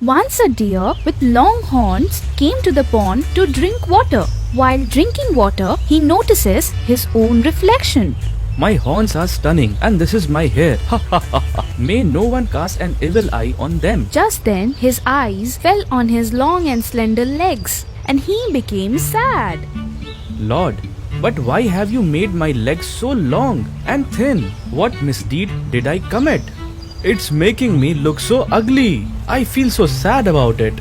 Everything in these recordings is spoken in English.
Once a deer with long horns came to the pond to drink water. While drinking water, he notices his own reflection. My horns are stunning and this is my hair. Ha ha ha ha. May no one cast an evil eye on them. Just then, his eyes fell on his long and slender legs, and he became sad. Lord, but why have you made my legs so long and thin? What misdeed did I commit? It's making me look so ugly. I feel so sad about it.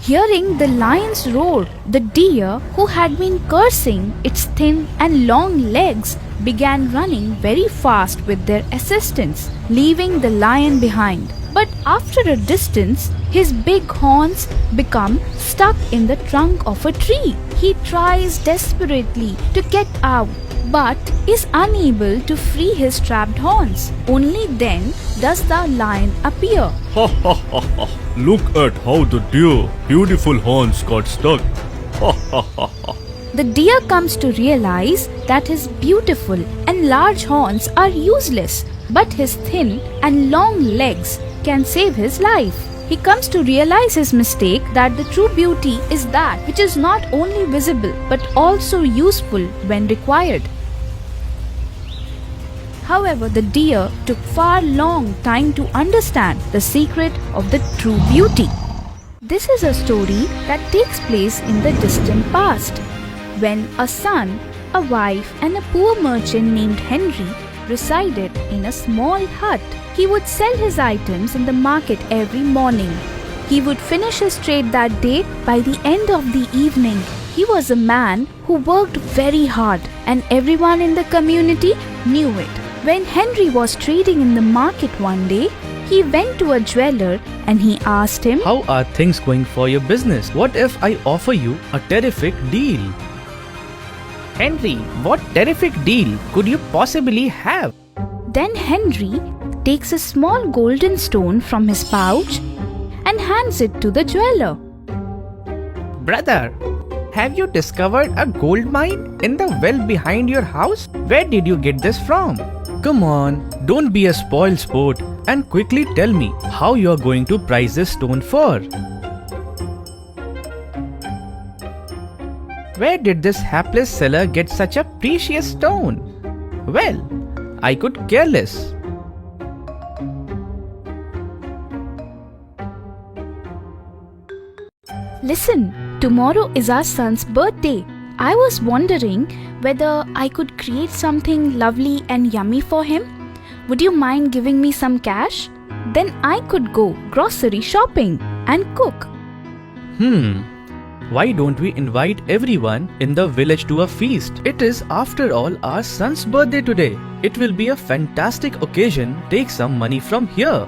Hearing the lion's roar, the deer, who had been cursing its thin and long legs, began running very fast with their assistants, leaving the lion behind. But after a distance, his big horns become stuck in the trunk of a tree. He tries desperately to get out, but is unable to free his trapped horns. Only then does the lion appear. Ha ha ha ha. Look at how the deer beautiful horns got stuck. Ha ha ha ha. The deer comes to realize that his beautiful and large horns are useless, but his thin and long legs can save his life. He comes to realize his mistake, that the true beauty is that which is not only visible but also useful when required. However, the deer took far long time to understand the secret of the true beauty. This is a story that takes place in the distant past, when a son, a wife and a poor merchant named Henry resided in a small hut. He would sell his items in the market every morning. He would finish his trade that day by the end of the evening. He was a man who worked very hard, and everyone in the community knew it. When Henry was trading in the market one day, he went to a jeweler and he asked him, How are things going for your business? What if I offer you a terrific deal? Henry, what terrific deal could you possibly have? Then Henry takes a small golden stone from his pouch and hands it to the jeweler. Brother, have you discovered a gold mine in the well behind your house? Where did you get this from? Come on, don't be a spoiled sport and quickly tell me how you are going to price this stone for. Where did this hapless seller get such a precious stone? Well, I could care less. Listen, tomorrow is our son's birthday. I was wondering whether I could create something lovely and yummy for him. Would you mind giving me some cash? Then I could go grocery shopping and cook. Why don't we invite everyone in the village to a feast? It is after all our son's birthday today. It will be a fantastic occasion. Take some money from here.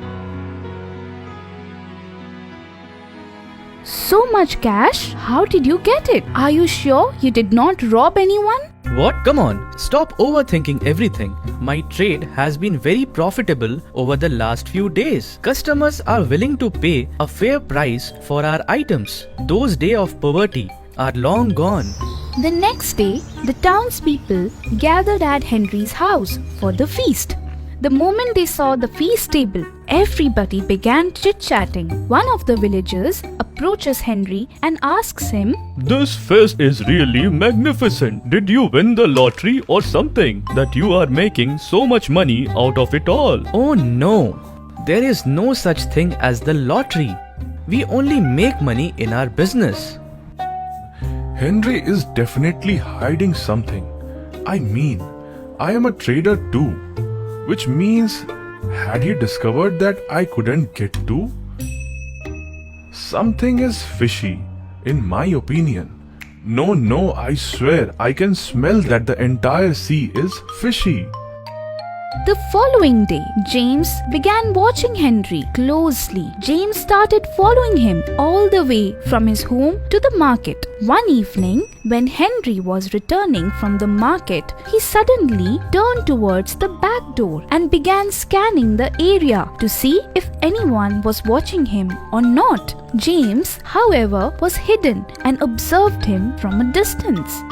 So much cash? How did you get it? Are you sure you did not rob anyone? What? Come on, stop overthinking everything. My trade has been very profitable over the last few days. Customers are willing to pay a fair price for our items. Those days of poverty are long gone. The next day, the townspeople gathered at Henry's house for the feast. The moment they saw the feast table, everybody began chit-chatting. One of the villagers approaches Henry and asks him, This feast is really magnificent. Did you win the lottery or something that you are making so much money out of it all? Oh no, there is no such thing as the lottery. We only make money in our business. Henry is definitely hiding something. I mean, I am a trader too, which means, had he discovered that I couldn't get to? Something is fishy, in my opinion. No, I swear I can smell that the entire sea is fishy. The following day, James began watching Henry closely. James started following him all the way from his home to the market. One evening, when Henry was returning from the market, he suddenly turned towards the back door and began scanning the area to see if anyone was watching him or not. James, however, was hidden and observed him from a distance.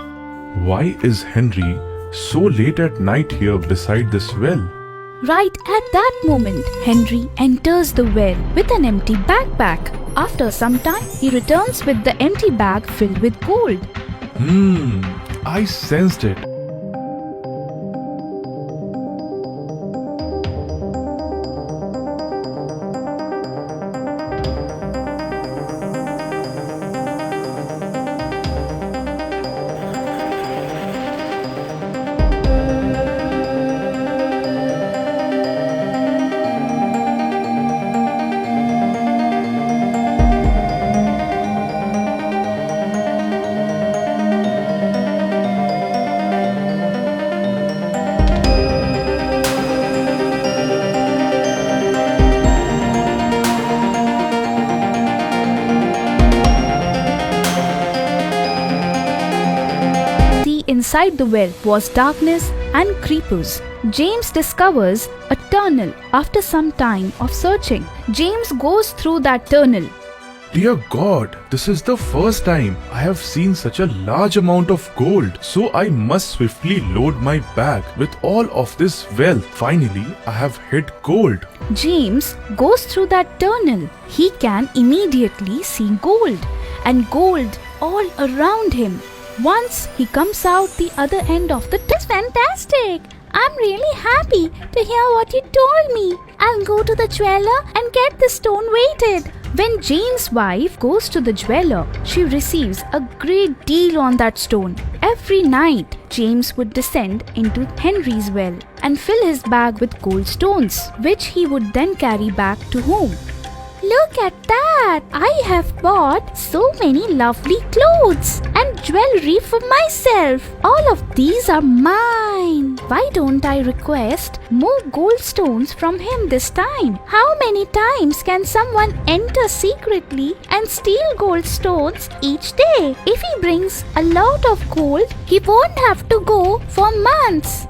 Why is Henry so late at night here beside this well? Right at that moment, Henry enters the well with an empty backpack. After some time, he returns with the empty bag filled with gold. I sensed it. Inside the well was darkness and creepers. James discovers a tunnel after some time of searching. James goes through that tunnel. Dear God, this is the first time I have seen such a large amount of gold. So I must swiftly load my bag with all of this wealth. Finally, I have hit gold. James goes through that tunnel. He can immediately see gold and gold all around him. Once he comes out the other end of the tunnel. It's fantastic. I'm really happy to hear what you told me. I'll go to the jeweler and get the stone weighted. When James' wife goes to the jeweler, she receives a great deal on that stone. Every night, James would descend into Henry's well and fill his bag with gold stones, which he would then carry back to home. Look at that! I have bought so many lovely clothes and jewelry for myself. All of these are mine. Why don't I request more gold stones from him this time? How many times can someone enter secretly and steal gold stones each day? If he brings a lot of gold, he won't have to go for months.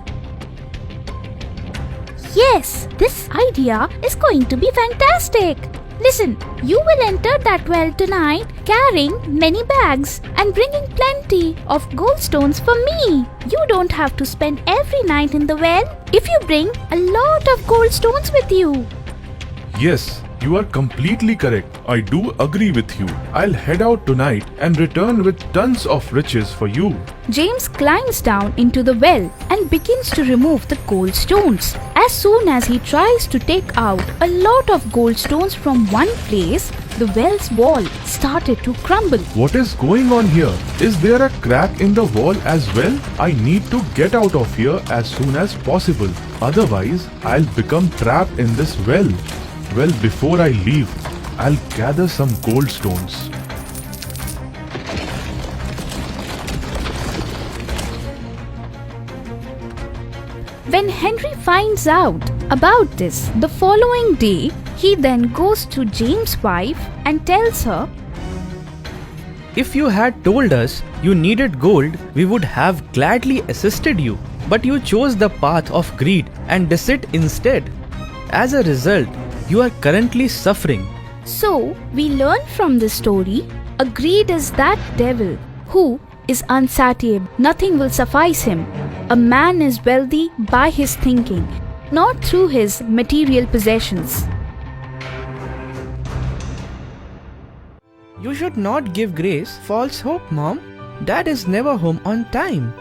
Yes, this idea is going to be fantastic. Listen, you will enter that well tonight carrying many bags and bringing plenty of gold stones for me. You don't have to spend every night in the well if you bring a lot of gold stones with you. Yes, you are completely correct. I do agree with you. I'll head out tonight and return with tons of riches for you. James climbs down into the well and begins to remove the gold stones. As soon as he tries to take out a lot of gold stones from one place, the well's wall started to crumble. What is going on here? Is there a crack in the wall as well? I need to get out of here as soon as possible. Otherwise, I'll become trapped in this well. Well, before I leave, I'll gather some gold stones. When Henry finds out about this the following day, he then goes to James' wife and tells her, If you had told us you needed gold, we would have gladly assisted you. But you chose the path of greed and deceit instead. As a result, you are currently suffering. So, we learn from this story, a greed is that devil who is unsatiable. Nothing will suffice him. A man is wealthy by his thinking, not through his material possessions. You should not give Grace false hope, Mom. Dad is never home on time.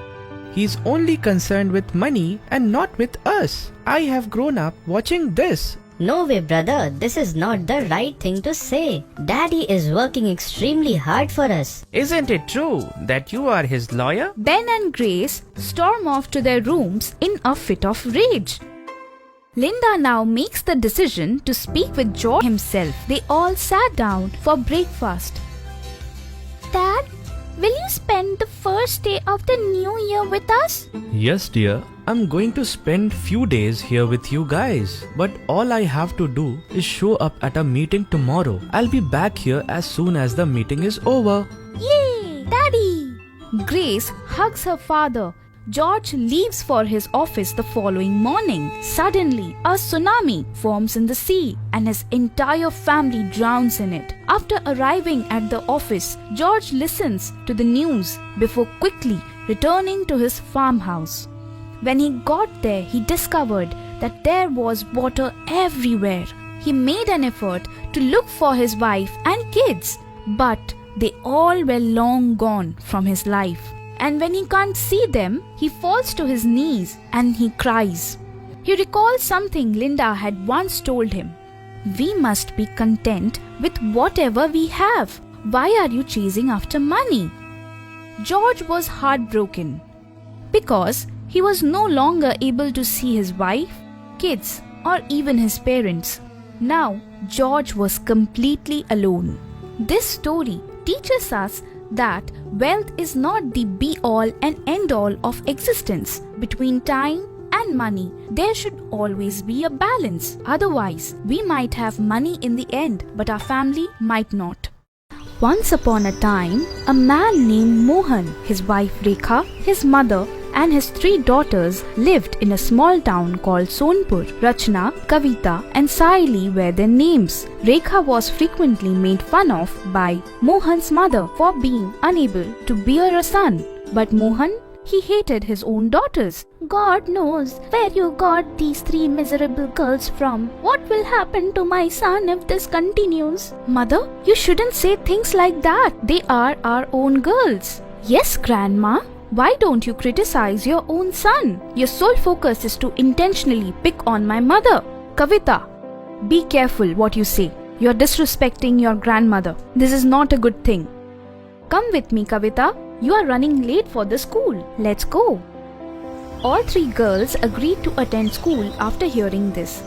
He's only concerned with money and not with us. I have grown up watching this. No way, brother. This is not the right thing to say. Daddy is working extremely hard for us. Isn't it true that you are his lawyer? Ben and Grace storm off to their rooms in a fit of rage. Linda now makes the decision to speak with George himself. They all sat down for breakfast. Dad, will you spend the first day of the new year with us? Yes, dear. I'm going to spend few days here with you guys. But all I have to do is show up at a meeting tomorrow. I'll be back here as soon as the meeting is over. Yay, Daddy! Grace hugs her father. George leaves for his office the following morning. Suddenly, a tsunami forms in the sea and his entire family drowns in it. After arriving at the office, George listens to the news before quickly returning to his farmhouse. When he got there, he discovered that there was water everywhere. He made an effort to look for his wife and kids, but they all were long gone from his life. And when he can't see them, he falls to his knees and he cries. He recalls something Linda had once told him. We must be content with whatever we have. Why are you chasing after money? George was heartbroken because he was no longer able to see his wife, kids, or even his parents. Now, George was completely alone. This story teaches us that wealth is not the be-all and end-all of existence. Between time and money, there should always be a balance. Otherwise, we might have money in the end, but our family might not. Once upon a time, a man named Mohan, his wife Rekha, his mother, and his 3 daughters lived in a small town called Sonpur. Rachna, Kavita, and Saili were their names. Rekha was frequently made fun of by Mohan's mother for being unable to bear a son. But Mohan, he hated his own daughters. God knows where you got these 3 miserable girls from. What will happen to my son if this continues? Mother, you shouldn't say things like that. They are our own girls. Yes, Grandma. Why don't you criticize your own son? Your sole focus is to intentionally pick on my mother. Kavita, be careful what you say. You're disrespecting your grandmother. This is not a good thing. Come with me, Kavita. You are running late for the school. Let's go. All 3 girls agreed to attend school after hearing this.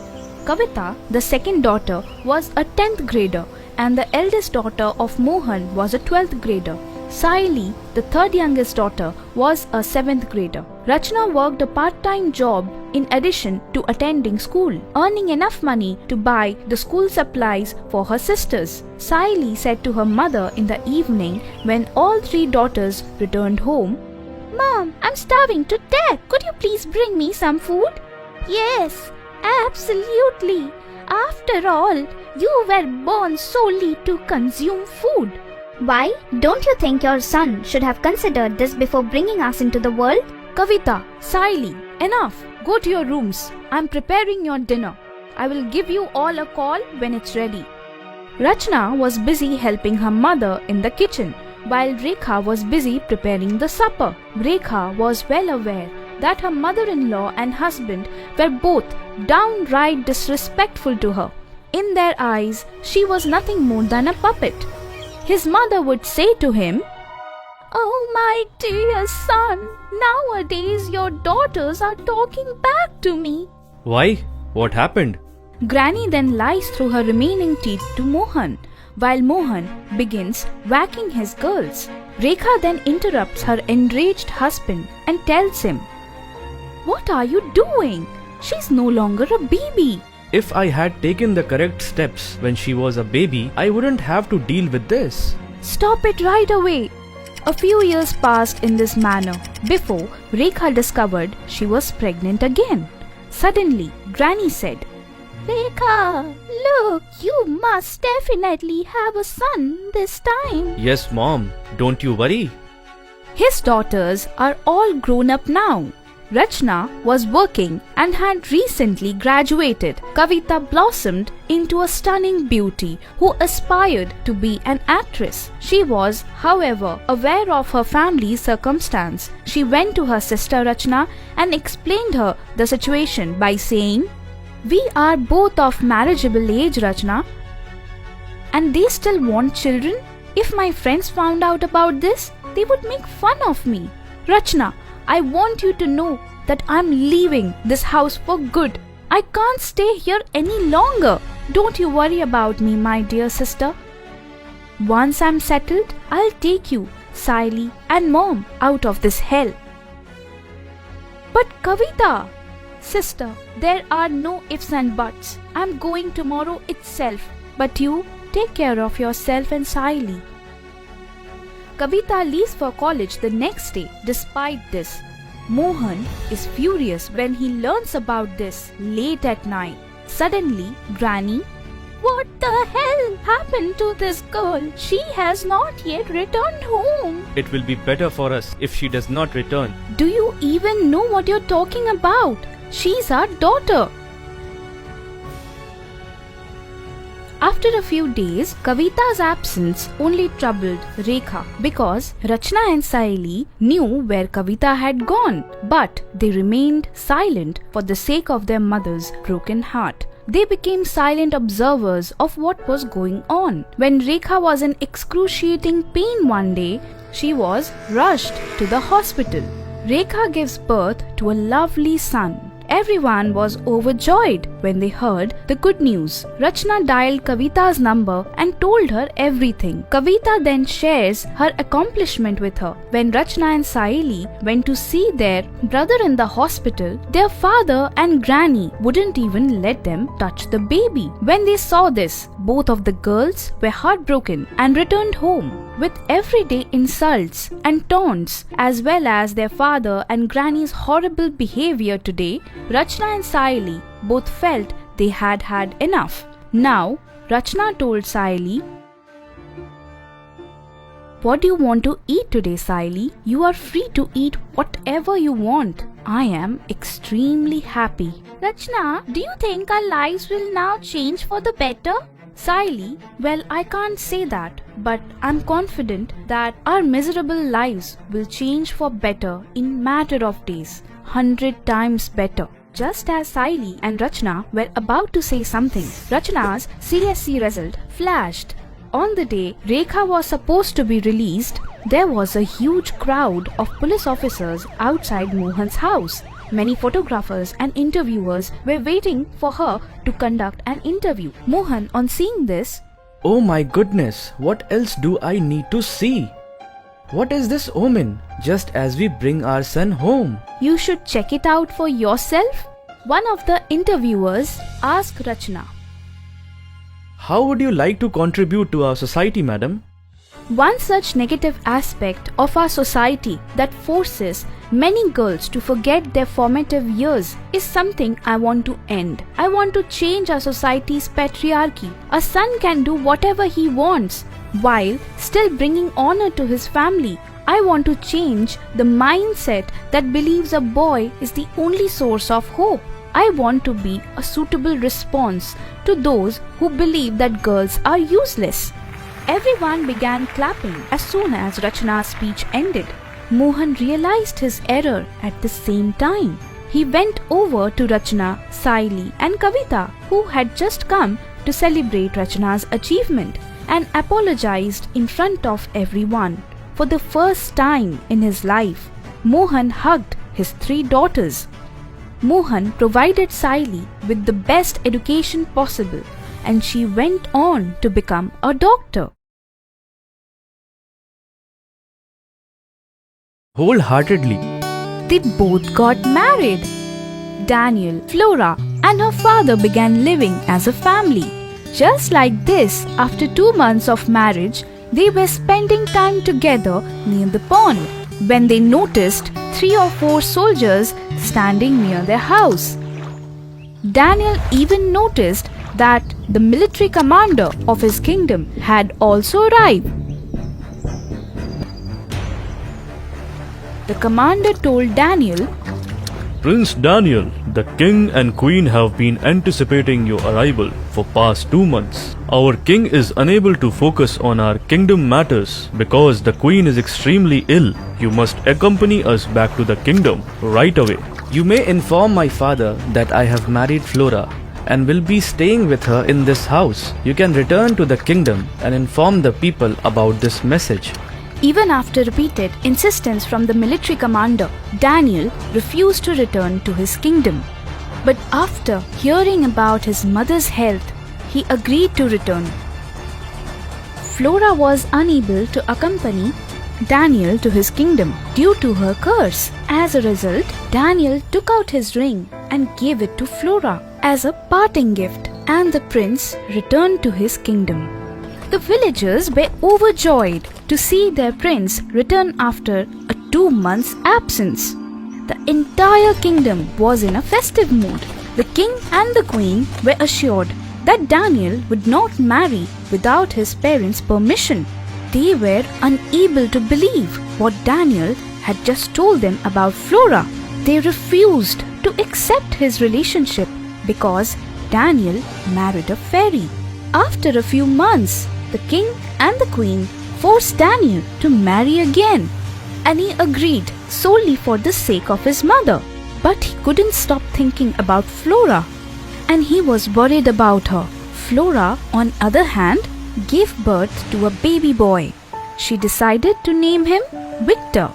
Kavita, the second daughter, was a 10th grader and the eldest daughter of Mohan was a 12th grader. Saili, the third youngest daughter, was a 7th grader. Rachna worked a part-time job in addition to attending school, earning enough money to buy the school supplies for her sisters. Saili said to her mother in the evening when all 3 daughters returned home, Mom, I'm starving to death. Could you please bring me some food? Yes, absolutely. After all, you were born solely to consume food. Why? Don't you think your son should have considered this before bringing us into the world? Kavita, Saili, enough. Go to your rooms. I'm preparing your dinner. I will give you all a call when it's ready. Rachna was busy helping her mother in the kitchen, while Rekha was busy preparing the supper. Rekha was well aware that her mother-in-law and husband were both downright disrespectful to her. In their eyes, she was nothing more than a puppet. His mother would say to him, Oh my dear son, nowadays your daughters are talking back to me. Why? What happened? Granny then lies through her remaining teeth to Mohan, while Mohan begins whacking his girls. Rekha then interrupts her enraged husband and tells him, What are you doing? She's no longer a baby. If I had taken the correct steps when she was a baby, I wouldn't have to deal with this. Stop it right away. A few years passed in this manner before Rekha discovered she was pregnant again. Suddenly, Granny said, Rekha, look, you must definitely have a son this time. Yes, Mom. Don't you worry. His daughters are all grown up now. Rachna was working and had recently graduated. Kavita blossomed into a stunning beauty who aspired to be an actress. She was, however, aware of her family's circumstance. She went to her sister Rachna and explained her the situation by saying, We are both of marriageable age, Rachna, and they still want children. If my friends found out about this, they would make fun of me. Rachna, I want you to know that I'm leaving this house for good. I can't stay here any longer. Don't you worry about me, my dear sister. Once I'm settled, I'll take you, Saili, and Mom out of this hell. But Kavita, sister, there are no ifs and buts. I'm going tomorrow itself. But you take care of yourself and Saili. Kavita leaves for college the next day. Despite this, Mohan is furious when he learns about this late at night. Suddenly, Granny, What the hell happened to this girl? She has not yet returned home. It will be better for us if she does not return. Do you even know what you're talking about? She's our daughter. After a few days, Kavita's absence only troubled Rekha because Rachna and Saili knew where Kavita had gone, but they remained silent for the sake of their mother's broken heart. They became silent observers of what was going on. When Rekha was in excruciating pain one day, she was rushed to the hospital. Rekha gives birth to a lovely son. Everyone was overjoyed when they heard the good news. Rachna dialed Kavita's number and told her everything. Kavita then shares her accomplishment with her. When Rachna and Saili went to see their brother in the hospital, their father and granny wouldn't even let them touch the baby. When they saw this, both of the girls were heartbroken and returned home. With everyday insults and taunts, as well as their father and granny's horrible behavior today, Rachna and Saili both felt they had had enough. Now, Rachna told Saili, "What do you want to eat today, Saili? You are free to eat whatever you want. I am extremely happy." Rachna, do you think our lives will now change for the better? Saili, well, I can't say that, but I'm confident that our miserable lives will change for better in matter of days, 100 times better. Just as Saili and Rachna were about to say something, Rachna's CSC result flashed. On the day Rekha was supposed to be released, there was a huge crowd of police officers outside Mohan's house. Many photographers and interviewers were waiting for her to conduct an interview. Mohan, on seeing this, Oh my goodness, what else do I need to see? What is this omen? Just as we bring our son home. "You should check it out for yourself," one of the interviewers asked Rachna. How would you like to contribute to our society, madam? One such negative aspect of our society that forces many girls to forget their formative years is something I want to end. I want to change our society's patriarchy. A son can do whatever he wants while still bringing honor to his family. I want to change the mindset that believes a boy is the only source of hope. I want to be a suitable response to those who believe that girls are useless. Everyone began clapping as soon as Rachna's speech ended. Mohan realized his error at the same time. He went over to Rachna, Saili and Kavita, who had just come to celebrate Rachna's achievement, and apologized in front of everyone. For the first time in his life, Mohan hugged his 3 daughters. Mohan provided Saili with the best education possible, and she went on to become a doctor. Wholeheartedly. They both got married. Daniel, Flora, and her father began living as a family. Just like this, after 2 months of marriage, they were spending time together near the pond when they noticed 3 or 4 soldiers standing near their house. Daniel even noticed that the military commander of his kingdom had also arrived. The commander told Daniel, Prince Daniel, the king and queen have been anticipating your arrival for past 2 months. Our king is unable to focus on our kingdom matters because the queen is extremely ill. You must accompany us back to the kingdom right away. You may inform my father that I have married Flora and will be staying with her in this house. You can return to the kingdom and inform the people about this message. Even after repeated insistence from the military commander, Daniel refused to return to his kingdom. But after hearing about his mother's health, he agreed to return. Flora was unable to accompany Daniel to his kingdom due to her curse. As a result, Daniel took out his ring and gave it to Flora as a parting gift, and the prince returned to his kingdom. The villagers were overjoyed to see their prince return after a 2 months absence. The entire kingdom was in a festive mood. The king and the queen were assured that Daniel would not marry without his parents' permission. They were unable to believe what Daniel had just told them about Flora. They refused to accept his relationship because Daniel married a fairy. After a few months, the king and the queen forced Daniel to marry again, and he agreed solely for the sake of his mother. But he couldn't stop thinking about Flora, and he was worried about her. Flora, on the other hand, gave birth to a baby boy. She decided to name him Victor.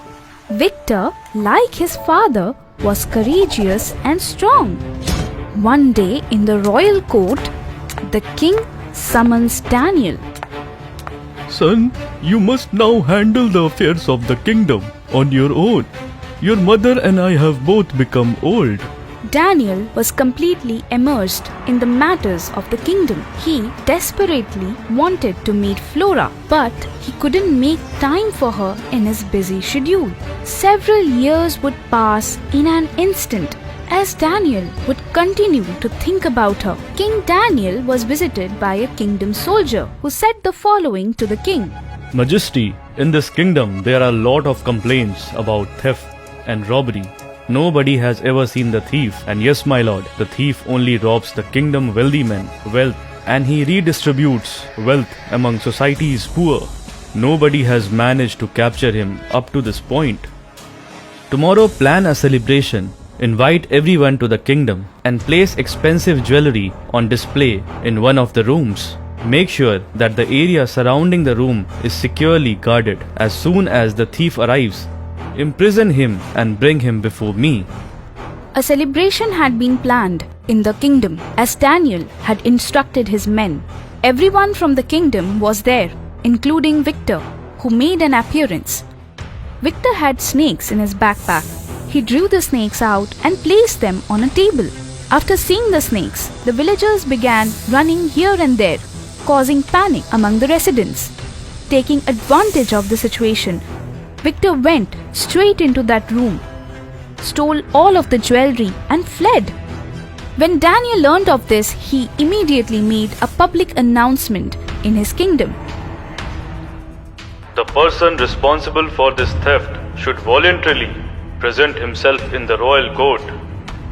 Victor, like his father, was courageous and strong. One day in the royal court, the king summons Daniel. Son, you must now handle the affairs of the kingdom on your own. Your mother and I have both become old. Daniel was completely immersed in the matters of the kingdom. He desperately wanted to meet Flora, but he couldn't make time for her in his busy schedule. Several years would pass in an instant as Daniel would continue to think about her. King Daniel was visited by a kingdom soldier who said the following to the king. Majesty, in this kingdom there are a lot of complaints about theft and robbery. Nobody has ever seen the thief, and yes, my lord, the thief only robs the kingdom wealthy men wealth, and he redistributes wealth among society's poor. Nobody has managed to capture him up to this point. Tomorrow plan a celebration. Invite everyone to the kingdom and place expensive jewelry on display in one of the rooms. Make sure that the area surrounding the room is securely guarded. As soon as the thief arrives, imprison him and bring him before me. A celebration had been planned in the kingdom as Daniel had instructed his men. Everyone from the kingdom was there, including Victor, who made an appearance. Victor had snakes in his backpack. He drew the snakes out and placed them on a table. After seeing the snakes, the villagers began running here and there, causing panic among the residents. Taking advantage of the situation, Victor went straight into that room, stole all of the jewelry and fled. When Daniel learned of this, he immediately made a public announcement in his kingdom. The person responsible for this theft should voluntarily present himself in the royal court.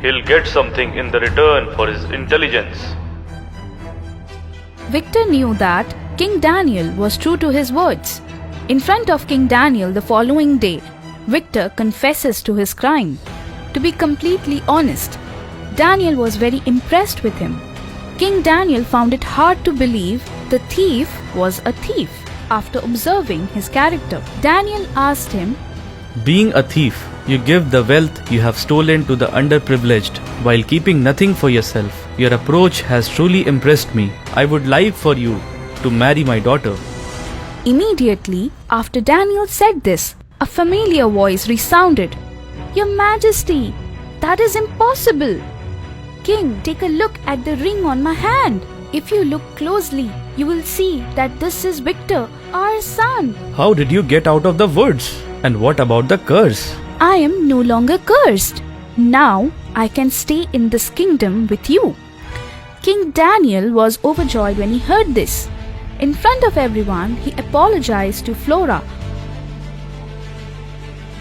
He'll get something in the return for his intelligence. Victor knew that King Daniel was true to his words. In front of King Daniel the following day, Victor confesses to his crime. To be completely honest, Daniel was very impressed with him. King Daniel found it hard to believe the thief was a thief. After observing his character, Daniel asked him, Being a thief, you give the wealth you have stolen to the underprivileged while keeping nothing for yourself. Your approach has truly impressed me. I would like for you to marry my daughter. Immediately after Daniel said this, a familiar voice resounded. Your Majesty, that is impossible. King, take a look at the ring on my hand. If you look closely, you will see that this is Victor, our son. How did you get out of the woods? And what about the curse? I am no longer cursed. Now I can stay in this kingdom with you. King Daniel was overjoyed when he heard this. In front of everyone, he apologized to Flora.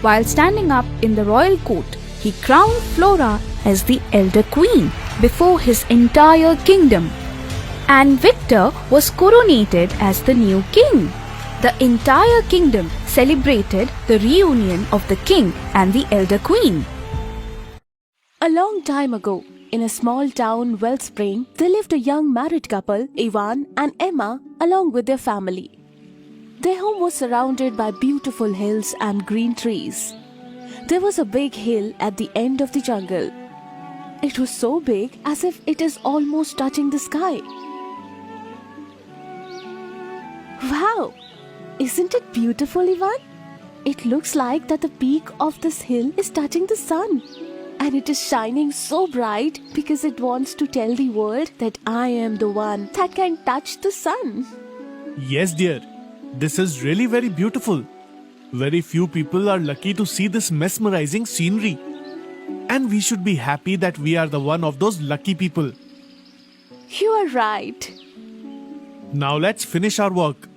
While standing up in the royal court, he crowned Flora as the elder queen before his entire kingdom. And Victor was coronated as the new king. The entire kingdom celebrated the reunion of the king and the elder queen. A long time ago, in a small town, Wellspring, there lived a young married couple, Ivan and Emma, along with their family. Their home was surrounded by beautiful hills and green trees. There was a big hill at the end of the jungle. It was so big as if it is almost touching the sky. Wow! Isn't it beautiful, Ivan? It looks like that the peak of this hill is touching the sun. And it is shining so bright because it wants to tell the world that I am the one that can touch the sun. Yes, dear. This is really very beautiful. Very few people are lucky to see this mesmerizing scenery. And we should be happy that we are the one of those lucky people. You are right. Now let's finish our work.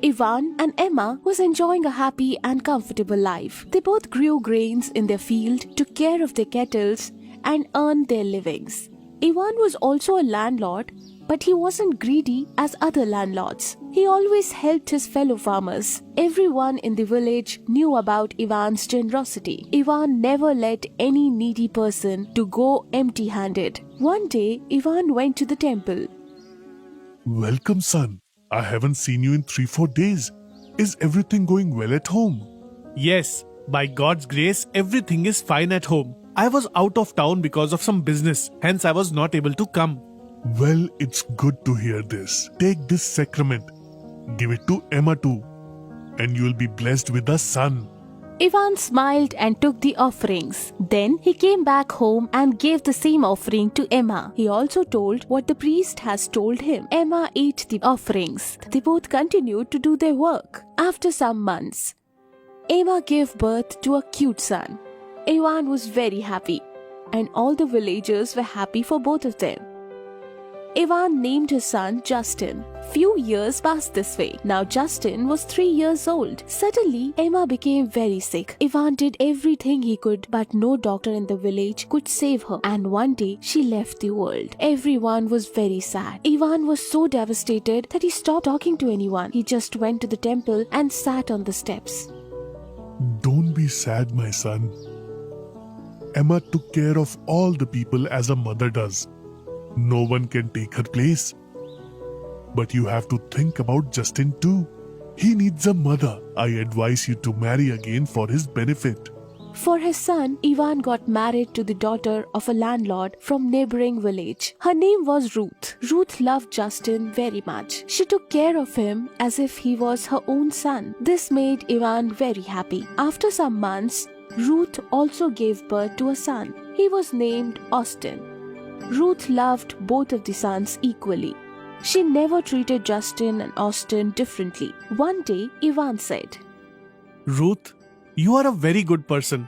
Ivan and Emma was enjoying a happy and comfortable life. They both grew grains in their field, took care of their kettles, and earned their livings. Ivan was also a landlord, but he wasn't greedy as other landlords. He always helped his fellow farmers. Everyone in the village knew about Ivan's generosity. Ivan never let any needy person to go empty-handed. One day, Ivan went to the temple. Welcome, son. I haven't seen you in 3-4 days. Is everything going well at home? Yes, by God's grace, everything is fine at home. I was out of town because of some business, hence I was not able to come. Well, it's good to hear this. Take this sacrament. Give it to Emma too, and you will be blessed with a son. Ivan smiled and took the offerings. Then he came back home and gave the same offering to Emma. He also told what the priest has told him. Emma ate the offerings. They both continued to do their work. After some months, Emma gave birth to a cute son. Ivan was very happy, and all the villagers were happy for both of them. Ivan named his son Justin. Few years passed this way. Now Justin was 3 years old. Suddenly, Emma became very sick. Ivan did everything he could, but no doctor in the village could save her. And one day, she left the world. Everyone was very sad. Ivan was so devastated that he stopped talking to anyone. He just went to the temple and sat on the steps. Don't be sad, my son. Emma took care of all the people as a mother does. No one can take her place. But you have to think about Justin too. He needs a mother. I advise you to marry again for his benefit. For his son, Ivan got married to the daughter of a landlord from neighboring village. Her name was Ruth. Ruth loved Justin very much. She took care of him as if he was her own son. This made Ivan very happy. After some months, Ruth also gave birth to a son. He was named Austin. Ruth loved both of the sons equally. She never treated Justin and Austin differently. One day, Ivan said, Ruth, you are a very good person.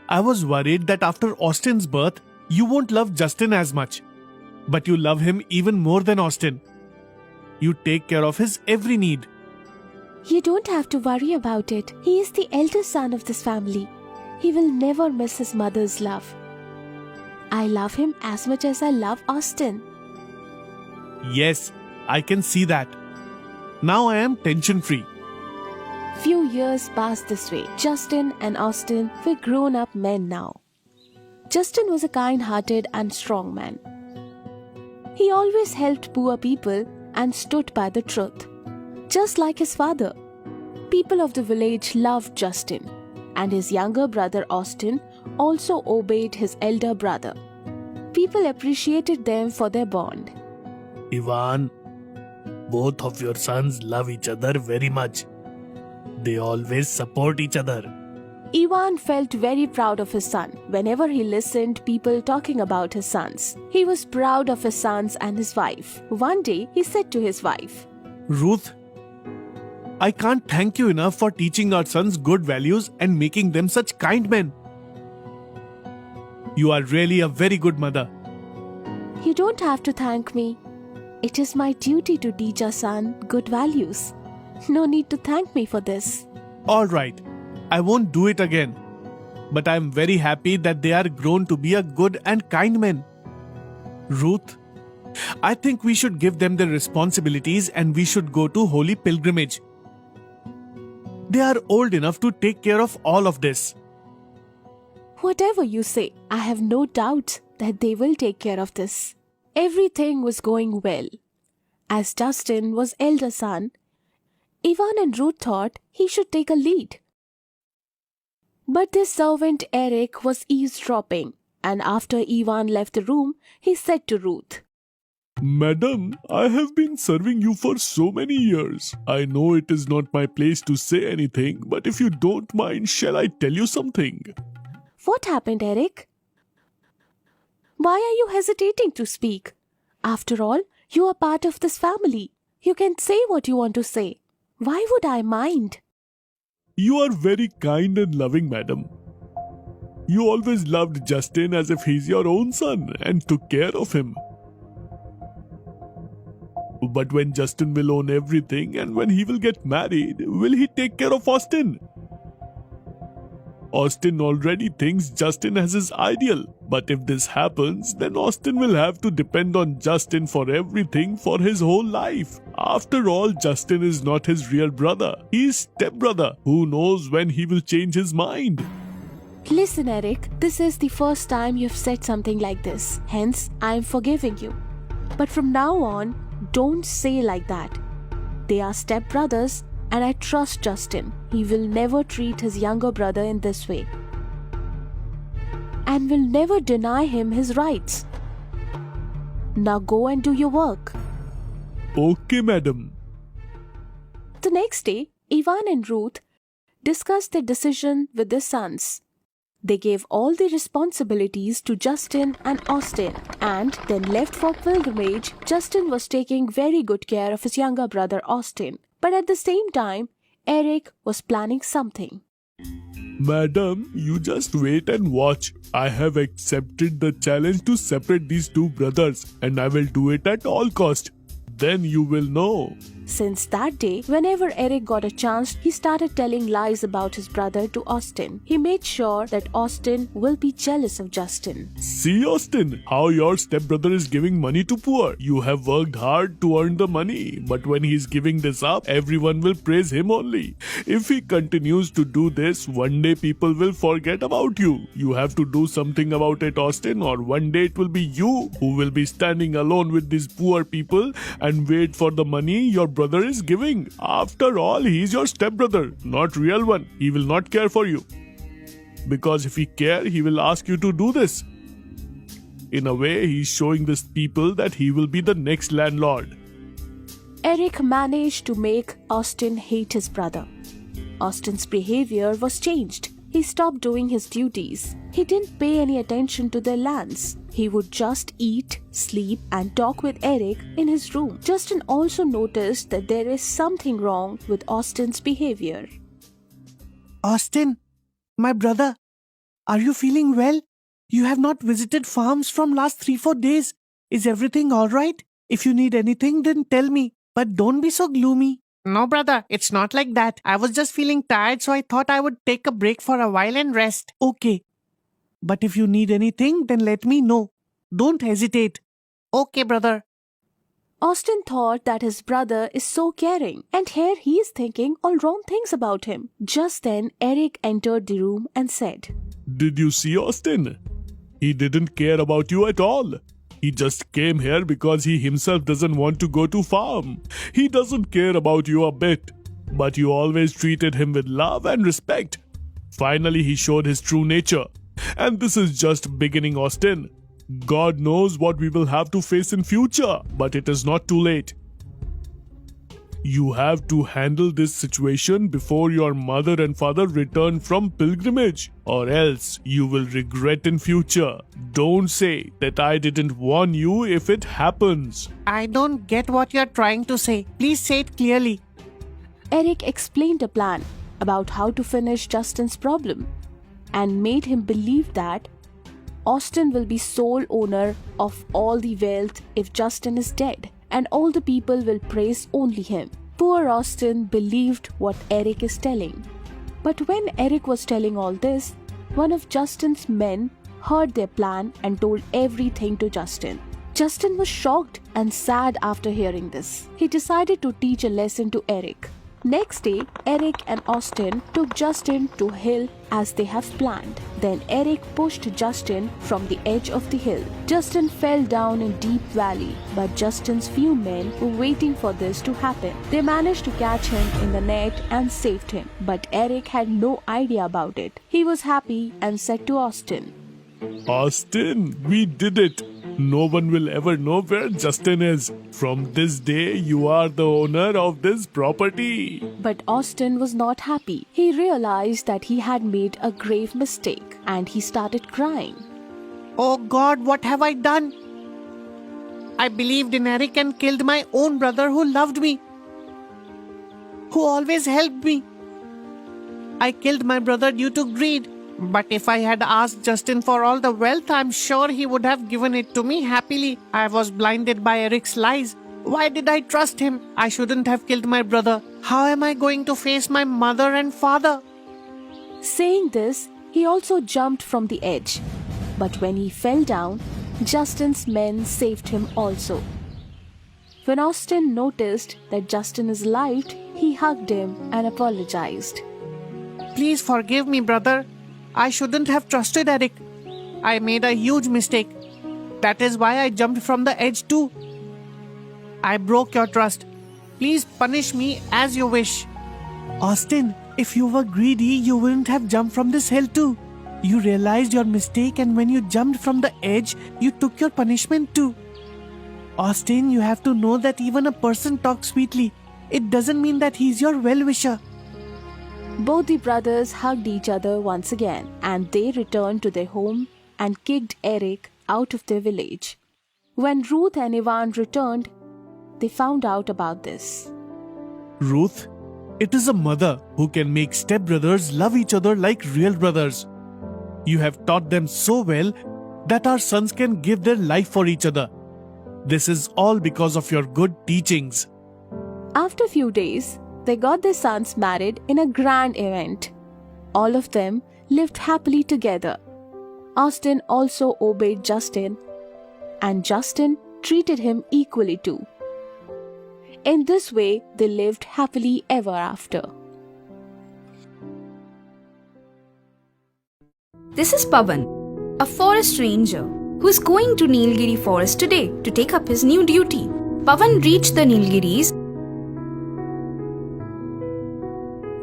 I was worried that after Austin's birth, you won't love Justin as much. But you love him even more than Austin. You take care of his every need. You don't have to worry about it. He is the eldest son of this family. He will never miss his mother's love. I love him as much as I love Austin. Yes, I can see that. Now I am tension-free. Few years passed this way. Justin and Austin were grown-up men now. Justin was a kind-hearted and strong man. He always helped poor people and stood by the truth. Just like his father. People of the village loved Justin, and his younger brother Austin also obeyed his elder brother. People appreciated them for their bond. Ivan, both of your sons love each other very much. They always support each other. Ivan felt very proud of his son. Whenever he listened people talking about his sons, he was proud of his sons and his wife. One day, he said to his wife, Ruth, I can't thank you enough for teaching our sons good values and making them such kind men. You are really a very good mother. You don't have to thank me. It is my duty to teach our son good values. No need to thank me for this. All right, I won't do it again. But I am very happy that they are grown to be a good and kind men. Ruth, I think we should give them their responsibilities and we should go to holy pilgrimage. They are old enough to take care of all of this. Whatever you say, I have no doubt that they will take care of this. Everything was going well. As Justin was elder son, Ivan and Ruth thought he should take a lead. But their servant Eric was eavesdropping, and after Ivan left the room, he said to Ruth, Madam, I have been serving you for so many years. I know it is not my place to say anything, but if you don't mind, shall I tell you something? What happened, Eric? Why are you hesitating to speak? After all, you are part of this family. You can say what you want to say. Why would I mind? You are very kind and loving, madam. You always loved Justin as if he's your own son and took care of him. But when Justin will own everything and when he will get married, will he take care of Austin? Austin already thinks Justin as his ideal. But if this happens, then Austin will have to depend on Justin for everything for his whole life. After all, Justin is not his real brother. He's stepbrother. Who knows when he will change his mind? Listen, Eric, this is the first time you've said something like this. Hence, I'm forgiving you. But from now on, don't say like that. They are stepbrothers, and I trust Justin. He will never treat his younger brother in this way. And will never deny him his rights. Now go and do your work. Okay, madam. The next day, Ivan and Ruth discussed their decision with their sons. They gave all the responsibilities to Justin and Austin and then left for pilgrimage. Justin was taking very good care of his younger brother Austin, but at the same time, Eric was planning something. Madam, you just wait and watch. I have accepted the challenge to separate these two brothers, and I will do it at all cost. Then you will know. Since that day, whenever Eric got a chance, he started telling lies about his brother to Austin. He made sure that Austin will be jealous of Justin. See, Austin, how your stepbrother is giving money to poor. You have worked hard to earn the money, but when he is giving this up, everyone will praise him only. If he continues to do this, one day people will forget about you. You have to do something about it, Austin, or one day it will be you who will be standing alone with these poor people and wait for the money your brother is giving. After all, he is your stepbrother, not real one. He will not care for you. Because if he care, he will ask you to do this. In a way, he is showing these people that he will be the next landlord. Eric managed to make Austin hate his brother. Austin's behavior was changed. He stopped doing his duties. He didn't pay any attention to their lands. He would just eat, sleep, and talk with Eric in his room. Justin also noticed that there is something wrong with Austin's behavior. Austin, my brother, are you feeling well? You have not visited farms from last 3-4 days. Is everything alright? If you need anything, then tell me. But don't be so gloomy. No, brother, it's not like that. I was just feeling tired, so I thought I would take a break for a while and rest. Okay. But if you need anything, then let me know. Don't hesitate. Okay, brother. Austin thought that his brother is so caring, and here he is thinking all wrong things about him. Just then, Eric entered the room and said, Did you see Austin? He didn't care about you at all. He just came here because he himself doesn't want to go to farm. He doesn't care about you a bit. But you always treated him with love and respect. Finally, he showed his true nature. And this is just beginning, Austin. God knows what we will have to face in future, but it is not too late. You have to handle this situation before your mother and father return from pilgrimage, or else you will regret in future. Don't say that I didn't warn you if it happens. I don't get what you're trying to say. Please say it clearly. Eric explained a plan about how to finish Justin's problem and made him believe that Austin will be sole owner of all the wealth if Justin is dead, and all the people will praise only him. Poor Austin believed what Eric is telling. But when Eric was telling all this, one of Justin's men heard their plan and told everything to Justin. Justin was shocked and sad after hearing this. He decided to teach a lesson to Eric. Next day, Eric and Austin took Justin to hill as they have planned. Then Eric pushed Justin from the edge of the hill. Justin fell down in deep valley, but Justin's few men were waiting for this to happen. They managed to catch him in the net and saved him. But Eric had no idea about it. He was happy and said to Austin, Austin, we did it. No one will ever know where Justin is. From this day, you are the owner of this property. But Austin was not happy. He realized that he had made a grave mistake and he started crying. Oh God, what have I done? I believed in Eric and killed my own brother who loved me, who always helped me. I killed my brother due to greed. But if I had asked Justin for all the wealth, I'm sure he would have given it to me happily. I was blinded by Eric's lies. Why did I trust him? I shouldn't have killed my brother. How am I going to face my mother and father? Saying this, he also jumped from the edge. But when he fell down, Justin's men saved him also. When Austin noticed that Justin is alive, he hugged him and apologized. Please forgive me, brother. I shouldn't have trusted Eric. I made a huge mistake. That is why I jumped from the edge too. I broke your trust. Please punish me as you wish. Austin, if you were greedy, you wouldn't have jumped from this hill too. You realized your mistake, and when you jumped from the edge, you took your punishment too. Austin, you have to know that even a person talks sweetly. It doesn't mean that he's your well-wisher. Both the brothers hugged each other once again, and they returned to their home and kicked Eric out of their village. When Ruth and Ivan returned, they found out about this. Ruth, it is a mother who can make stepbrothers love each other like real brothers. You have taught them so well that our sons can give their life for each other. This is all because of your good teachings. After a few days, they got their sons married in a grand event. All of them lived happily together. Austin also obeyed Justin, and Justin treated him equally too. In this way, they lived happily ever after. This is Pavan, a forest ranger who is going to Nilgiri forest today to take up his new duty. Pavan reached the Nilgiris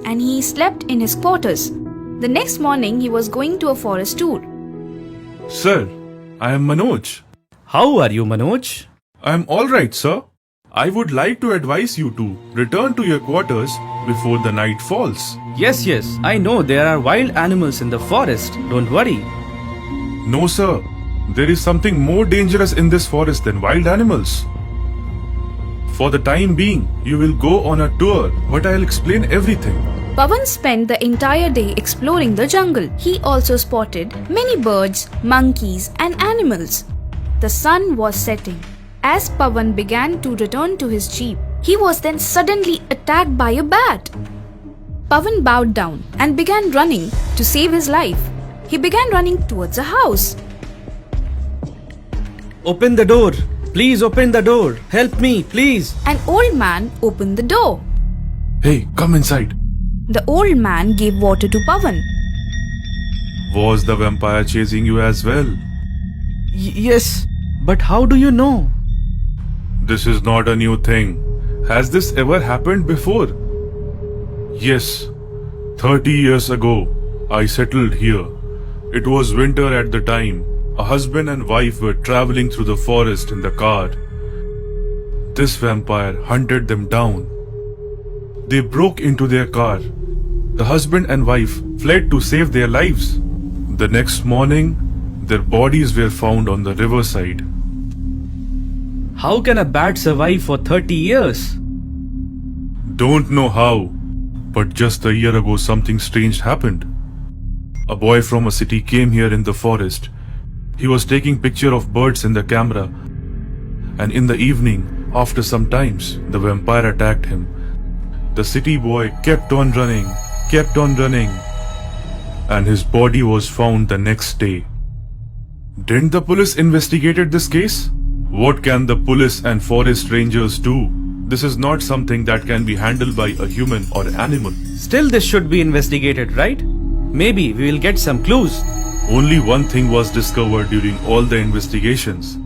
and he slept in his quarters. The next morning, he was going to a forest tour. Sir, I am Manoj. How are you, Manoj? I am alright, sir. I would like to advise you to return to your quarters before the night falls. Yes, I know there are wild animals in the forest. Don't worry. No, sir. There is something more dangerous in this forest than wild animals. For the time being, you will go on a tour, but I'll explain everything. Pavan spent the entire day exploring the jungle. He also spotted many birds, monkeys, and animals. The sun was setting. As Pavan began to return to his jeep, he was then suddenly attacked by a bat. Pavan bowed down and began running to save his life. He began running towards a house. Open the door. Please open the door. Help me, please. An old man opened the door. Hey, come inside. The old man gave water to Pavan. Was the vampire chasing you as well? Yes, but how do you know? This is not a new thing. Has this ever happened before? Yes. 30 years ago, I settled here. It was winter at the time. A husband and wife were traveling through the forest in the car. This vampire hunted them down. They broke into their car. The husband and wife fled to save their lives. The next morning, their bodies were found on the riverside. How can a bat survive for 30 years? Don't know how, but just a year ago something strange happened. A boy from a city came here in the forest. He was taking picture of birds in the camera, and in the evening, after some times, the vampire attacked him. The city boy kept on running, and his body was found the next day. Didn't the police investigated this case? What can the police and forest rangers do? This is not something that can be handled by a human or animal. Still, this should be investigated, right? Maybe we will get some clues. Only one thing was discovered during all the investigations.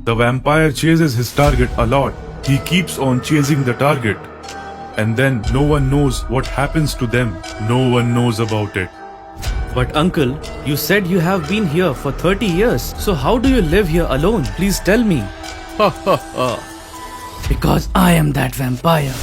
The vampire chases his target a lot. He keeps on chasing the target. And then no one knows what happens to them. No one knows about it. But uncle, you said you have been here for 30 years. So how do you live here alone? Please tell me. Ha ha ha. Because I am that vampire.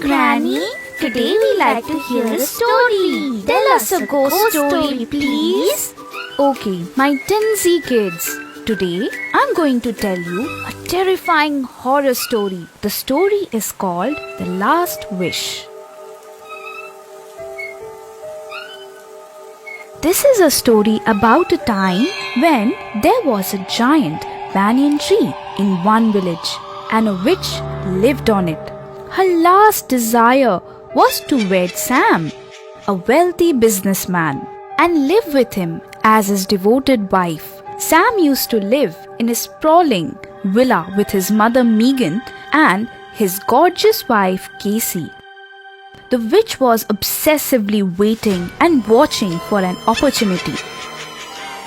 Granny, today we like to hear a story. Tell us a ghost story, please. Okay, my Tinsy kids. Today, I'm going to tell you a terrifying horror story. The story is called The Last Wish. This is a story about a time when there was a giant banyan tree in one village and a witch lived on it. Her last desire was to wed Sam, a wealthy businessman, and live with him as his devoted wife. Sam used to live in a sprawling villa with his mother Megan and his gorgeous wife Casey. The witch was obsessively waiting and watching for an opportunity.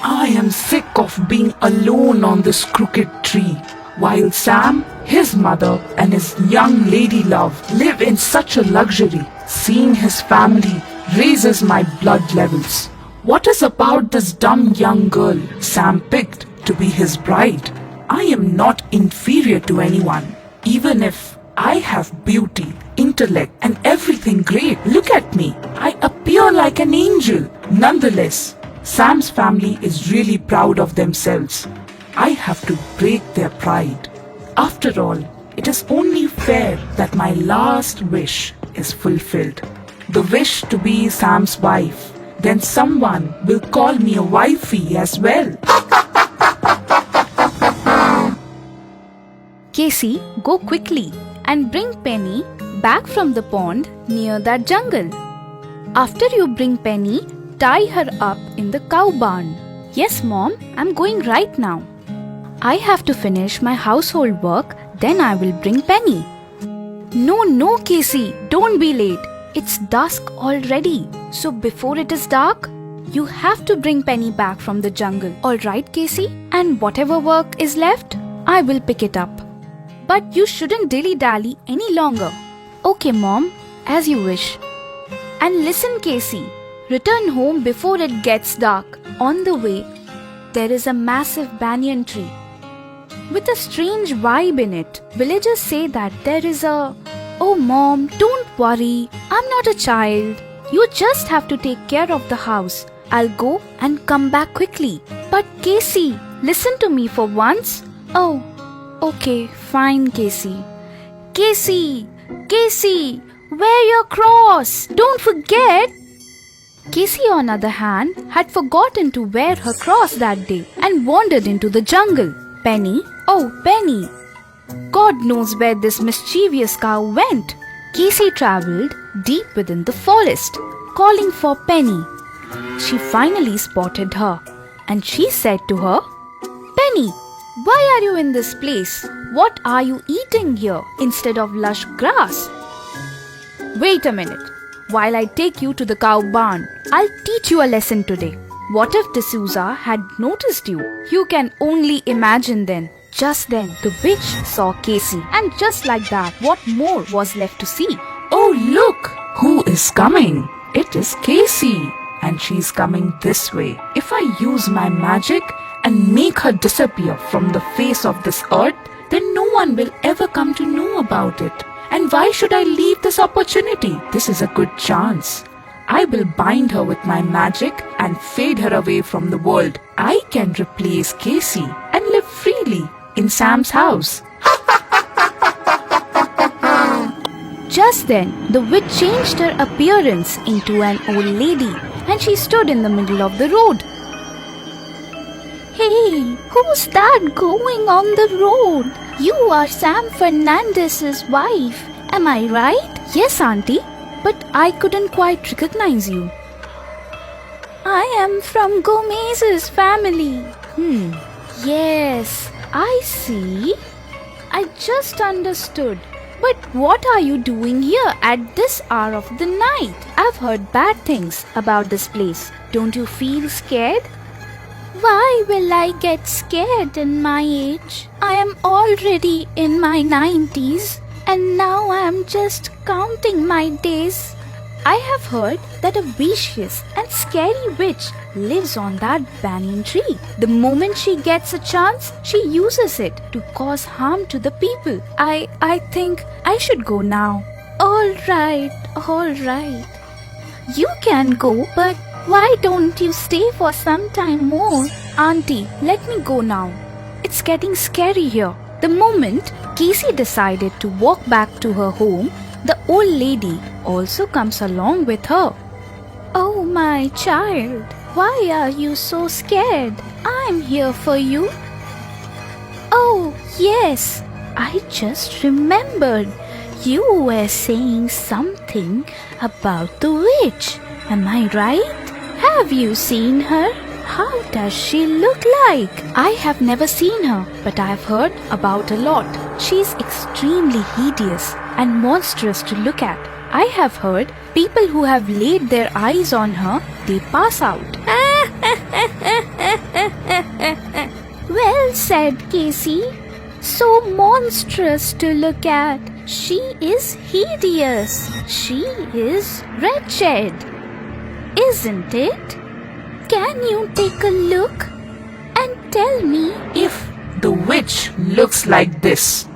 I am sick of being alone on this crooked tree, while Sam, his mother, and his young lady love live in such a luxury. Seeing his family raises my blood levels. What is about this dumb young girl Sam picked to be his bride? I am not inferior to anyone, even if I have beauty, intellect, and everything great. Look at me. I appear like an angel. Nonetheless, Sam's family is really proud of themselves. I have to break their pride. After all, it is only fair that my last wish is fulfilled. The wish to be Sam's wife. Then someone will call me a wifey as well. Casey, go quickly and bring Penny back from the pond near that jungle. After you bring Penny, tie her up in the cow barn. Yes, Mom, I'm going right now. I have to finish my household work, then I will bring Penny. No, Casey, don't be late. It's dusk already. So before it is dark, you have to bring Penny back from the jungle. Alright, Casey? And whatever work is left, I will pick it up. But you shouldn't dilly-dally any longer. Okay, Mom, as you wish. And listen, Casey, return home before it gets dark. On the way, there is a massive banyan tree with a strange vibe in it. Villagers say that there is a... Oh, Mom, don't worry. I'm not a child. You just have to take care of the house. I'll go and come back quickly. But Casey, listen to me for once. Oh, okay, fine, Casey. Casey, wear your cross. Don't forget. Casey, on the other hand, had forgotten to wear her cross that day and wandered into the jungle. Penny, oh Penny. God knows where this mischievous cow went. Casey travelled deep within the forest, calling for Penny. She finally spotted her, and she said to her, Penny, why are you in this place? What are you eating here instead of lush grass? Wait a minute. While I take you to the cow barn, I'll teach you a lesson today. What if D'Souza had noticed you? You can only imagine then. Just then, the witch saw Casey, and just like that, what more was left to see? Oh, look! Who is coming? It is Casey, and she's coming this way. If I use my magic and make her disappear from the face of this earth, then no one will ever come to know about it. And why should I leave this opportunity? This is a good chance. I will bind her with my magic and fade her away from the world. I can replace Casey and live freely in Sam's house. Just then, the witch changed her appearance into an old lady, and she stood in the middle of the road. Hey, who's that going on the road? You are Sam Fernandez's wife, am I right? Yes, Auntie, but I couldn't quite recognize you. I am from Gomez's family. Yes, I see. I just understood. But what are you doing here at this hour of the night? I've heard bad things about this place. Don't you feel scared? Why will I get scared in my age? I am already in my 90s and now I am just counting my days. I have heard that a vicious and scary witch lives on that banyan tree. The moment she gets a chance, she uses it to cause harm to the people. I think I should go now. All right. You can go, but why don't you stay for some time more? Auntie, let me go now. It's getting scary here. The moment Casey decided to walk back to her home, the old lady also comes along with her. Oh, my child, Why are you so scared? I'm here for you. Oh, yes. I just remembered. You were saying something about the witch. Am I right? Have you seen her? How does she look like? I have never seen her, but I have heard about a lot. She's extremely hideous and monstrous to look at. I have heard people who have laid their eyes on her, they pass out. Well said, Casey. So monstrous to look at. She is hideous. She is wretched. Isn't it? Can you take a look and tell me If the witch looks like this.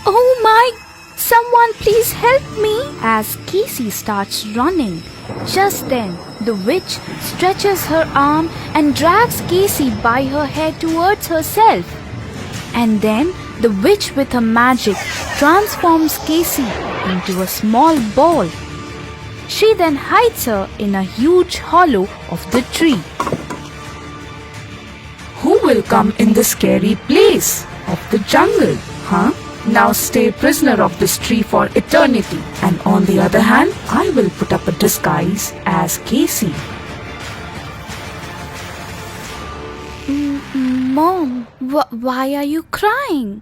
Oh my! Someone please help me! As Casey starts running. Just then, the witch stretches her arm and drags Casey by her head towards herself. And then, the witch with her magic transforms Casey into a small ball. She then hides her in a huge hollow of the tree. Who will come in the scary place of the jungle? Huh? Now stay prisoner of this tree for eternity. And on the other hand, I will put up a disguise as Casey. Mom, why are you crying?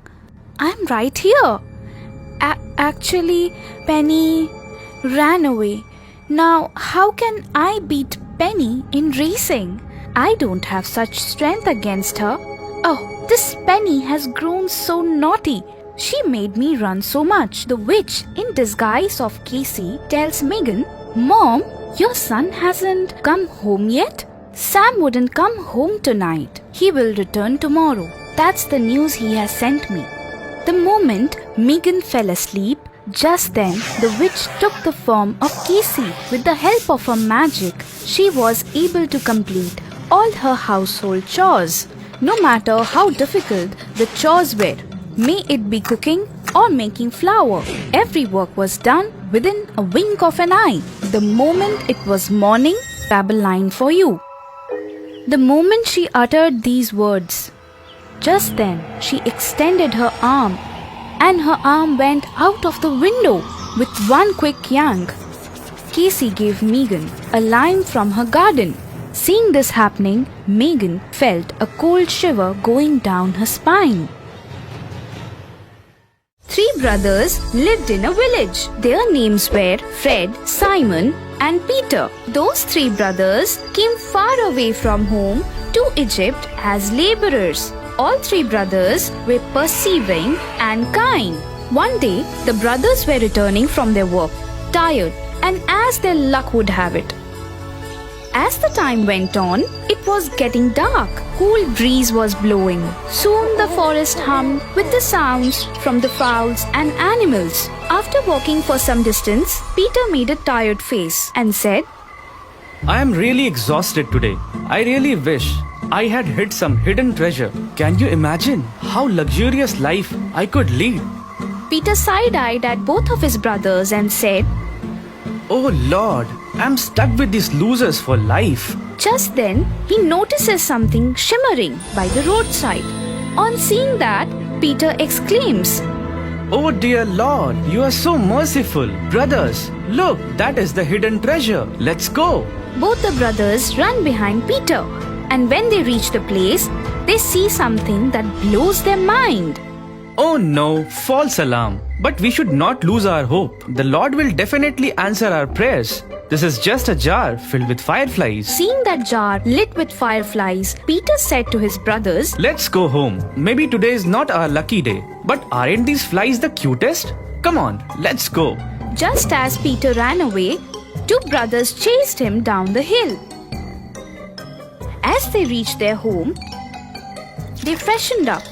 I'm right here. Actually, Penny ran away. Now, how can I beat Penny in racing? I don't have such strength against her. Oh, this Penny has grown so naughty. She made me run so much. The witch, in disguise of Casey, tells Megan, Mom, your son hasn't come home yet? Sam wouldn't come home tonight. He will return tomorrow. That's the news he has sent me. The moment Megan fell asleep, just then the witch took the form of Casey. With the help of her magic, she was able to complete all her household chores. No matter how difficult the chores were, may it be cooking or making flour, every work was done within a wink of an eye. The moment it was morning, grab a line for you. The moment she uttered these words, just then she extended her arm and her arm went out of the window with one quick yank. Casey gave Megan a lime from her garden. Seeing this happening, Megan felt a cold shiver going down her spine. 3 brothers lived in a village. Their names were Fred, Simon, and Peter. Those 3 brothers came far away from home to Egypt as laborers. All 3 brothers were persevering and kind. One day, the brothers were returning from their work, tired, and as their luck would have it, as the time went on, it was getting dark. Cool breeze was blowing. Soon the forest hummed with the sounds from the fowls and animals. After walking for some distance, Peter made a tired face and said, I am really exhausted today. I really wish I had hid some hidden treasure. Can you imagine how luxurious life I could lead? Peter side-eyed at both of his brothers and said, Oh Lord, I'm stuck with these losers for life. Just then, he notices something shimmering by the roadside. On seeing that, Peter exclaims, Oh dear Lord, you are so merciful. Brothers, look, that is the hidden treasure. Let's go. Both the brothers run behind Peter. And when they reach the place, they see something that blows their mind. Oh no, false alarm. But we should not lose our hope. The Lord will definitely answer our prayers. This is just a jar filled with fireflies. Seeing that jar lit with fireflies, Peter said to his brothers, Let's go home. Maybe today is not our lucky day. But aren't these flies the cutest? Come on, let's go. Just as Peter ran away, 2 brothers chased him down the hill. As they reached their home, they freshened up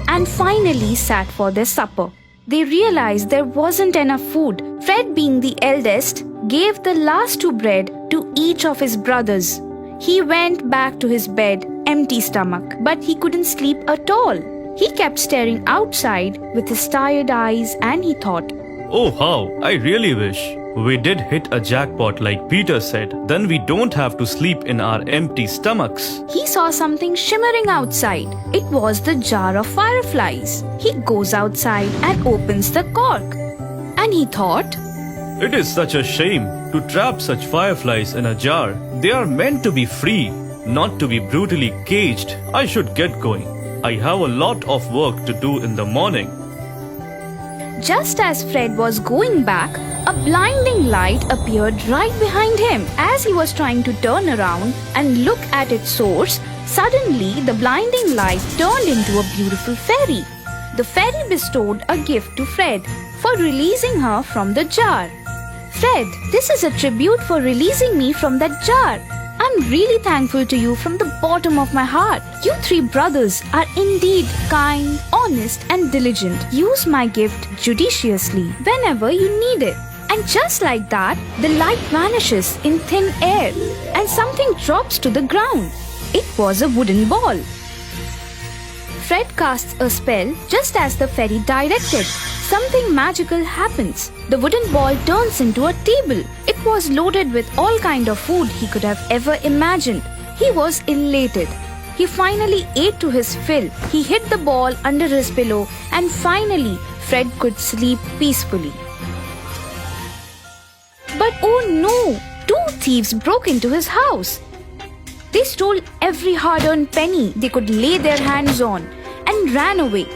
and finally sat for their supper. They realized there wasn't enough food. Fred, being the eldest, gave the last 2 bread to each of his brothers. He went back to his bed, empty stomach, but he couldn't sleep at all. He kept staring outside with his tired eyes and he thought, Oh, how I really wish We did hit a jackpot like Peter said. Then we don't have to sleep in our empty stomachs. He saw something shimmering outside. It was the jar of fireflies. He goes outside and opens the cork. And he thought, It is such a shame to trap such fireflies in a jar. They are meant to be free, not to be brutally caged. I should get going. I have a lot of work to do in the morning. just as Fred was going back, a blinding light appeared right behind him. As he was trying to turn around and look at its source, suddenly the blinding light turned into a beautiful fairy. The fairy bestowed a gift to Fred for releasing her from the jar. Fred, this is a tribute for releasing me from that jar. I'm really thankful to you from the bottom of my heart. You three brothers are indeed kind, honest, and diligent. Use my gift judiciously whenever you need it. And just like that, the light vanishes in thin air and something drops to the ground. It was a wooden ball. Fred casts a spell just as the fairy directed. Something magical happens. The wooden ball turns into a table. It was loaded with all kind of food he could have ever imagined. He was elated. He finally ate to his fill. He hid the ball under his pillow, and finally Fred could sleep peacefully. But oh no! 2 thieves broke into his house. They stole every hard-earned penny they could lay their hands on and ran away.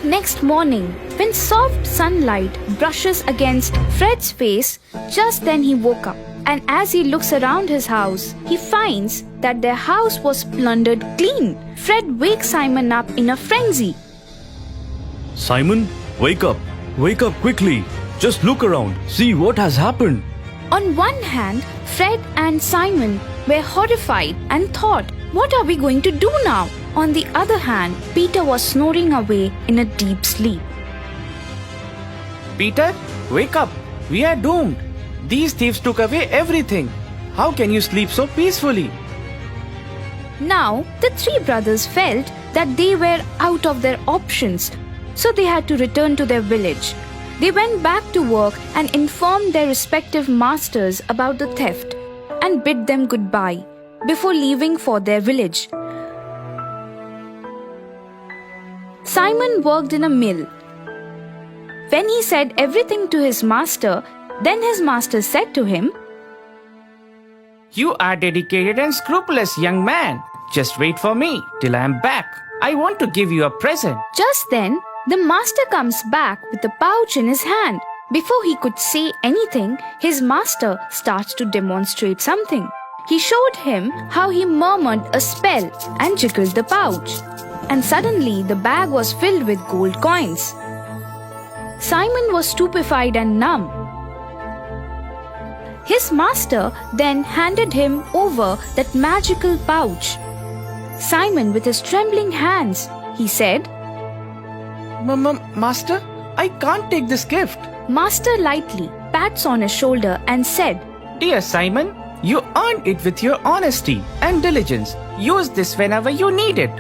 Next morning, when soft sunlight brushes against Fred's face, just then he woke up. And as he looks around his house, he finds that their house was plundered clean. Fred wakes Simon up in a frenzy. Simon, wake up. Wake up quickly. Just look around. See what has happened. On one hand, Fred and Simon were horrified and thought, what are we going to do now? On the other hand, Peter was snoring away in a deep sleep. Peter, wake up. We are doomed. These thieves took away everything. How can you sleep so peacefully? Now, the 3 brothers felt that they were out of their options, so they had to return to their village. They went back to work and informed their respective masters about the theft and bid them goodbye before leaving for their village. Simon worked in a mill. When he said everything to his master, then his master said to him, You are dedicated and scrupulous, young man. Just wait for me till I am back. I want to give you a present. Just then, the master comes back with a pouch in his hand. Before he could say anything, his master starts to demonstrate something. He showed him how he murmured a spell and jiggled the pouch. And suddenly the bag was filled with gold coins. Simon was stupefied and numb. His master then handed him over that magical pouch. Simon, with his trembling hands, he said, Master, I can't take this gift. Master lightly pats on his shoulder and said, Dear Simon, you earned it with your honesty and diligence. Use this whenever you need it.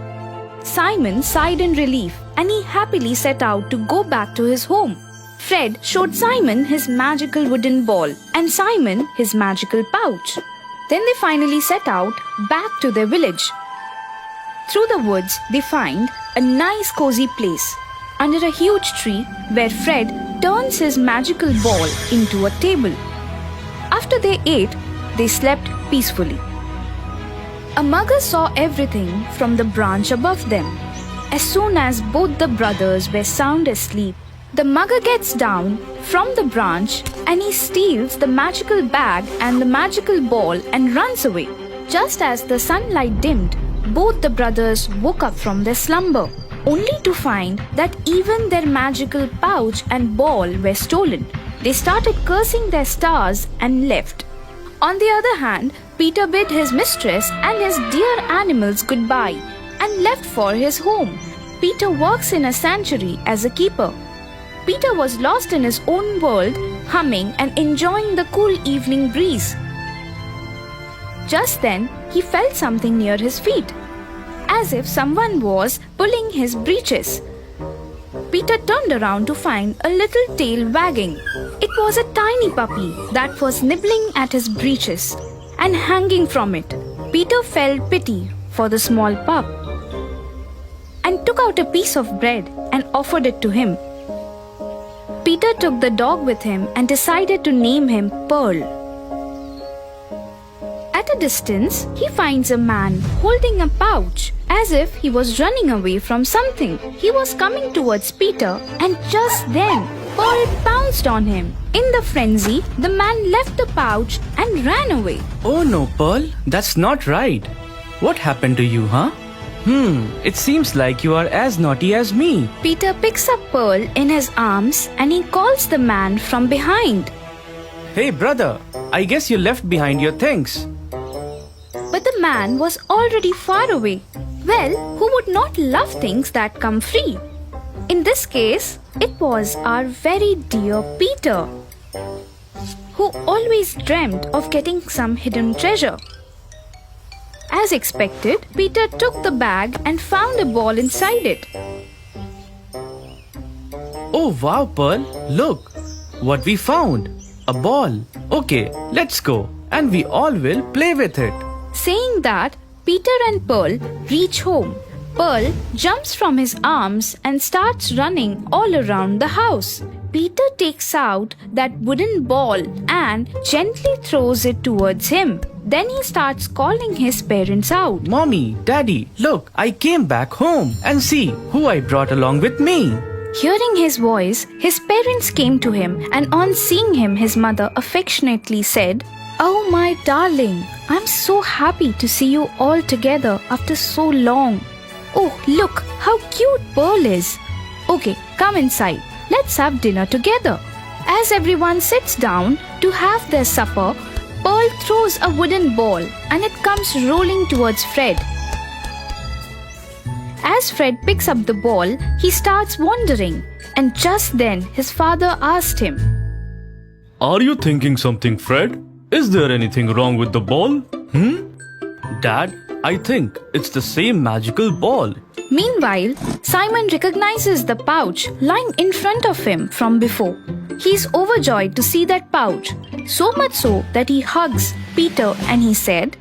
Simon sighed in relief and he happily set out to go back to his home. Fred showed Simon his magical wooden ball and Simon his magical pouch. Then they finally set out back to their village. Through the woods, they find a nice cozy place under a huge tree where Fred turns his magical ball into a table. After they ate, they slept peacefully. A mugger saw everything from the branch above them. As soon as both the brothers were sound asleep, the mugger gets down from the branch and he steals the magical bag and the magical ball and runs away. Just as the sunlight dimmed, both the brothers woke up from their slumber, only to find that even their magical pouch and ball were stolen. They started cursing their stars and left. On the other hand, Peter bid his mistress and his dear animals goodbye and left for his home. Peter works in a sanctuary as a keeper. Peter was lost in his own world, humming and enjoying the cool evening breeze. Just then, he felt something near his feet, as if someone was pulling his breeches. Peter turned around to find a little tail wagging. It was a tiny puppy that was nibbling at his breeches and hanging from it. Peter felt pity for the small pup and took out a piece of bread and offered it to him. Peter took the dog with him and decided to name him Pearl. At a distance, he finds a man holding a pouch as if he was running away from something. He was coming towards Peter, and just then, Pearl pounced on him. In the frenzy, the man left the pouch and ran away. Oh no, Pearl, that's not right. What happened to you, huh? It seems like you are as naughty as me. Peter picks up Pearl in his arms and he calls the man from behind. Hey brother, I guess you left behind your things. But the man was already far away. Well, who would not love things that come free? In this case, it was our very dear Peter, who always dreamt of getting some hidden treasure. As expected, Peter took the bag and found a ball inside it. Oh wow, Pearl, look what we found. A ball. Okay, let's go and we all will play with it. Saying that, Peter and Pearl reach home. Pearl jumps from his arms and starts running all around the house. Peter takes out that wooden ball and gently throws it towards him. Then he starts calling his parents out. Mommy, Daddy, look, I came back home and see who I brought along with me. Hearing his voice, his parents came to him, and on seeing him, his mother affectionately said, "Oh my darling, I'm so happy to see you all together after so long. Oh, look how cute Pearl is. Okay, come inside. Let's have dinner together." As everyone sits down to have their supper, Pearl throws a wooden ball and it comes rolling towards Fred. As Fred picks up the ball, he starts wondering, and just then his father asked him, Are you thinking something, Fred? Is there anything wrong with the ball? Dad, I think it's the same magical ball. Meanwhile, Simon recognizes the pouch lying in front of him from before. He is overjoyed to see that pouch, so much so that he hugs Peter and he said,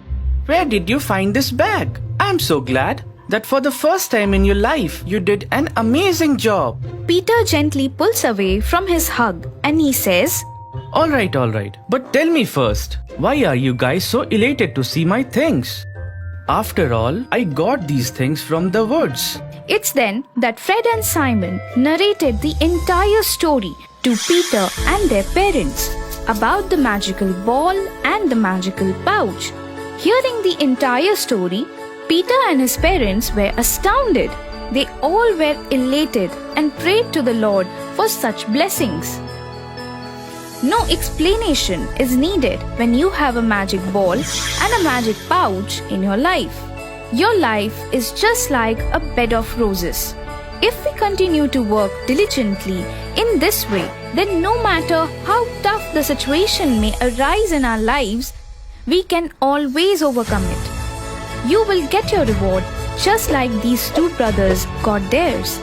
Where did you find this bag? I'm so glad that for the first time in your life you did an amazing job. Peter gently pulls away from his hug and he says, All right, but tell me first, why are you guys so elated to see my things? After all, I got these things from the woods. It's then that Fred and Simon narrated the entire story to Peter and their parents about the magical ball and the magical pouch. Hearing the entire story, Peter and his parents were astounded. They all were elated and prayed to the Lord for such blessings. No explanation is needed when you have a magic ball and a magic pouch in your life. Your life is just like a bed of roses. If we continue to work diligently in this way, then no matter how tough the situation may arise in our lives, we can always overcome it. You will get your reward just like these two brothers got theirs.